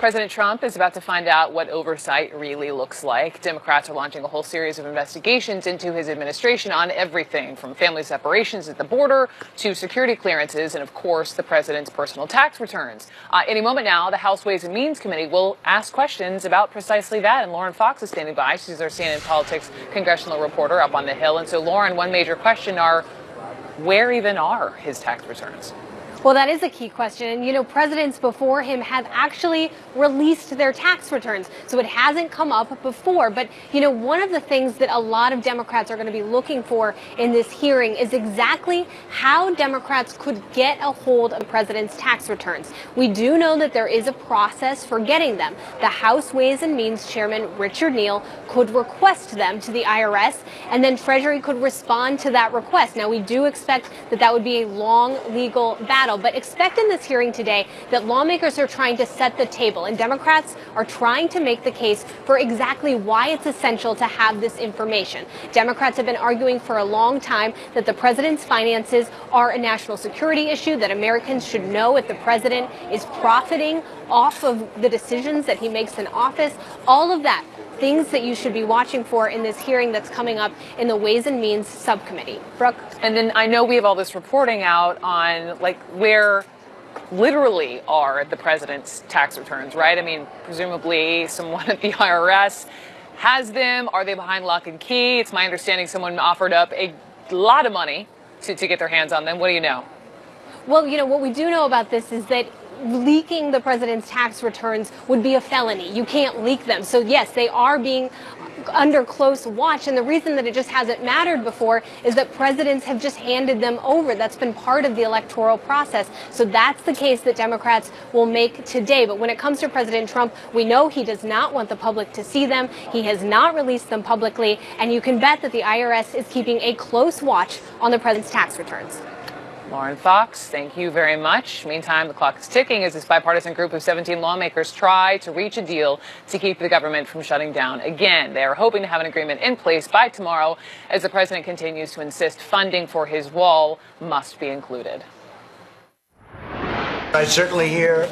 President Trump is about to find out what oversight really looks like. Democrats are launching a whole series of investigations into his administration on everything from family separations at the border to security clearances and, of course, the president's personal tax returns. Any moment now, the House Ways and Means Committee will ask questions about precisely that. And Lauren Fox is standing by. She's our CNN Politics congressional reporter up on the Hill. And so, Lauren, one major question are, where even are his tax returns? Well, that is a key question. And, you know, presidents before him have actually released their tax returns. So it hasn't come up before. But, you know, one of the things that a lot of Democrats are going to be looking for in this hearing is exactly how Democrats could get a hold of the president's tax returns. We do know that there is a process for getting them. The House Ways and Means Chairman Richard Neal could request them to the IRS, and then Treasury could respond to that request. Now, we do expect that that would be a long legal battle. But expect in this hearing today that lawmakers are trying to set the table, and Democrats are trying to make the case for exactly why it's essential to have this information. Democrats have been arguing for a long time that the president's finances are a national security issue, that Americans should know if the president is profiting off of the decisions that he makes in office. All of that, things that you should be watching for in this hearing that's coming up in the Ways and Means Subcommittee. Brooke? And then I know we have all this reporting out on, like, where literally are the president's tax returns, right? I mean, presumably someone at the IRS has them. Are they behind lock and key? It's my understanding someone offered up a lot of money to get their hands on them. What do you know? Well, you know, what we do know about this is that leaking the president's tax returns would be a felony. You can't leak them. So yes, they are being under close watch. And the reason that it just hasn't mattered before is that presidents have just handed them over. That's been part of the electoral process. So that's the case that Democrats will make today. But when it comes to President Trump, we know he does not want the public to see them. He has not released them publicly. And you can bet that the IRS is keeping a close watch on the president's tax returns. Lauren Fox, thank you very much. Meantime, the clock is ticking as this bipartisan group of 17 lawmakers try to reach a deal to keep the government from shutting down again. They are hoping to have an agreement in place by tomorrow as the president continues to insist funding for his wall must be included. I certainly hear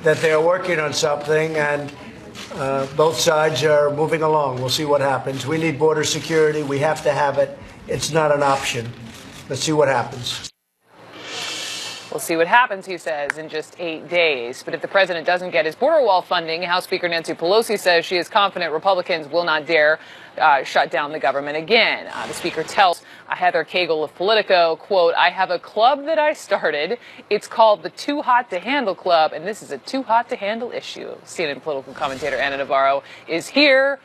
that they are working on something, and both sides are moving along. We'll see what happens. We need border security. We have to have it. It's not an option. Let's see what happens. We'll see what happens, he says, in just 8 days. But if the president doesn't get his border wall funding, House Speaker Nancy Pelosi says she is confident Republicans will not dare shut down the government again. The speaker tells Heather Cagle of Politico, quote, "I have a club that I started. It's called the Too Hot to Handle Club, and this is a too hot to handle issue." CNN political commentator Ana Navarro is here.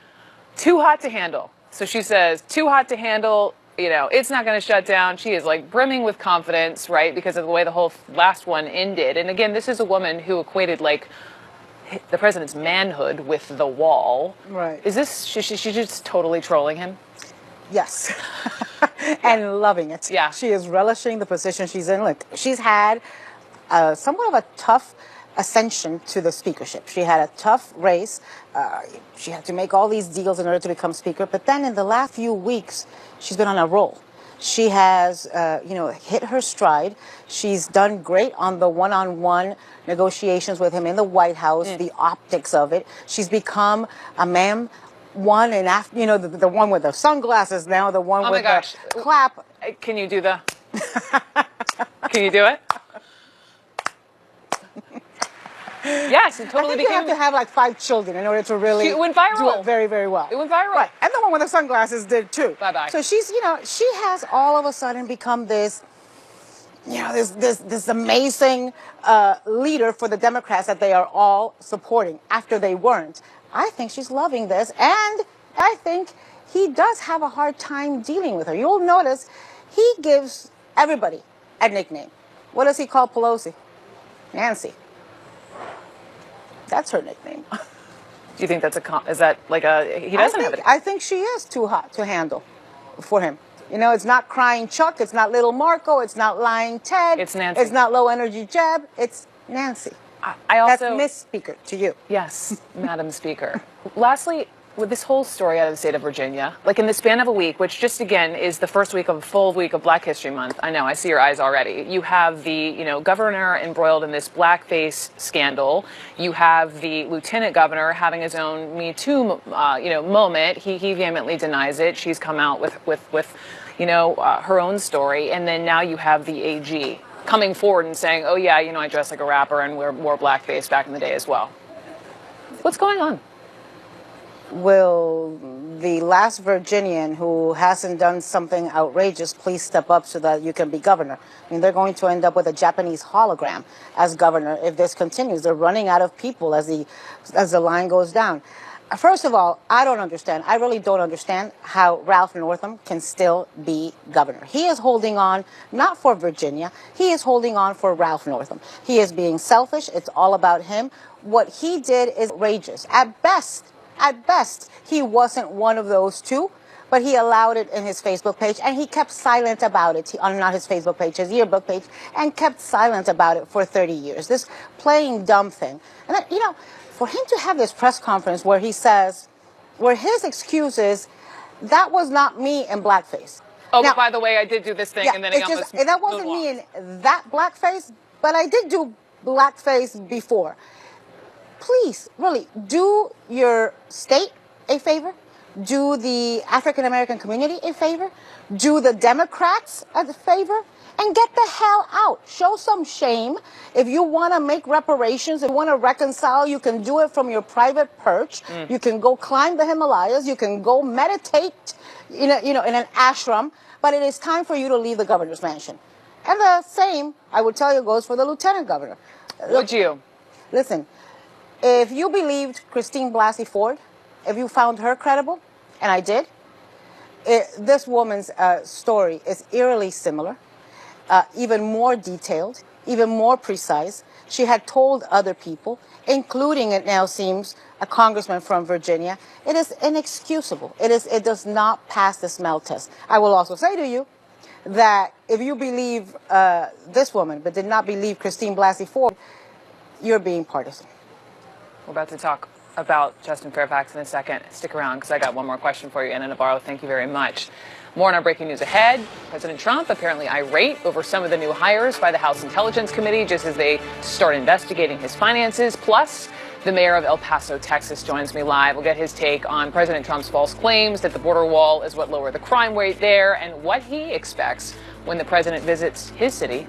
Too hot to handle. So she says, too hot to handle. You know, it's not going to shut down. She is like brimming with confidence, right, because of the way the whole last one ended. And again, this is a woman who equated like the president's manhood with the wall. Right. Is this, she's just totally trolling him? Yes. And loving it. Yeah. She is relishing the position she's in. Look, she's had somewhat of a tough ascension to the speakership. She had a tough race. She had to make all these deals in order to become speaker. But then in the last few weeks, she's been on a roll. She has, hit her stride. She's done great on the one-on-one negotiations with him in the White House, the optics of it. She's become a ma'am one, and after, you know, the one with the sunglasses now, the one with the clap. Can you do the, can you do it? Yes, it totally I think became. you have to have like 5 children in order to really It went viral. do it very, very well. It went viral. Right, and the one with the sunglasses did too. Bye-bye. So she's, she has all of a sudden become this, this amazing leader for the Democrats that they are all supporting after they weren't. I think she's loving this, and I think he does have a hard time dealing with her. You'll notice he gives everybody a nickname. What does he call Pelosi? Nancy. That's her nickname. Do you think that's is that like he doesn't have it? I think she is too hot to handle for him. You know, it's not crying Chuck, it's not little Marco, it's not lying Ted. It's Nancy. It's not low energy Jeb, it's Nancy. I also, that's Miss Speaker to you. Yes, Madam Speaker. Lastly, with this whole story out of the state of Virginia, like in the span of a week, which just again is the first week of a full week of Black History Month. I know, I see your eyes already. You have the, governor embroiled in this blackface scandal. You have the lieutenant governor having his own Me Too, moment. He vehemently denies it. She's come out with her own story. And then now you have the AG coming forward and saying, oh yeah, I dress like a rapper and wore blackface back in the day as well. What's going on? Will the last Virginian who hasn't done something outrageous please step up so that you can be governor? I mean, they're going to end up with a Japanese hologram as governor if this continues. They're running out of people as the line goes down. First of all, I really don't understand how Ralph Northam can still be governor. He is holding on, not for Virginia, he is holding on for Ralph Northam. He is being selfish. It's all about him. What he did is outrageous. At best, he wasn't one of those two, but he allowed it in his Facebook page, and he kept silent about it. Not his Facebook page, his yearbook page, and kept silent about it for 30 years. This playing dumb thing. And then, for him to have this press conference where he says, where his excuse is, that was not me in blackface. Oh, now, but by the way, I did do this thing, yeah, and then that wasn't me in that blackface, but I did do blackface before. Please, really, do your state a favor. Do the African American community a favor. Do the Democrats a favor. And get the hell out. Show some shame. If you want to make reparations, if you want to reconcile, you can do it from your private perch. You can go climb the Himalayas. You can go meditate, in an ashram. But it is time for you to leave the governor's mansion. And the same, I would tell you, goes for the lieutenant governor. Would you? Listen. If you believed Christine Blasey Ford, if you found her credible, and I did, this woman's story is eerily similar, even more detailed, even more precise. She had told other people, including, it now seems, a congressman from Virginia. It is inexcusable. It does not pass the smell test. I will also say to you that if you believe this woman, but did not believe Christine Blasey Ford, you're being partisan. We're about to talk about Justin Fairfax in a second. Stick around because I got one more question for you, Ana Navarro. Thank you very much. More on our breaking news ahead. President Trump apparently irate over some of the new hires by the House Intelligence Committee just as they start investigating his finances. Plus, the mayor of El Paso, Texas, joins me live. We'll get his take on President Trump's false claims that the border wall is what lowered the crime rate there and what he expects when the president visits his city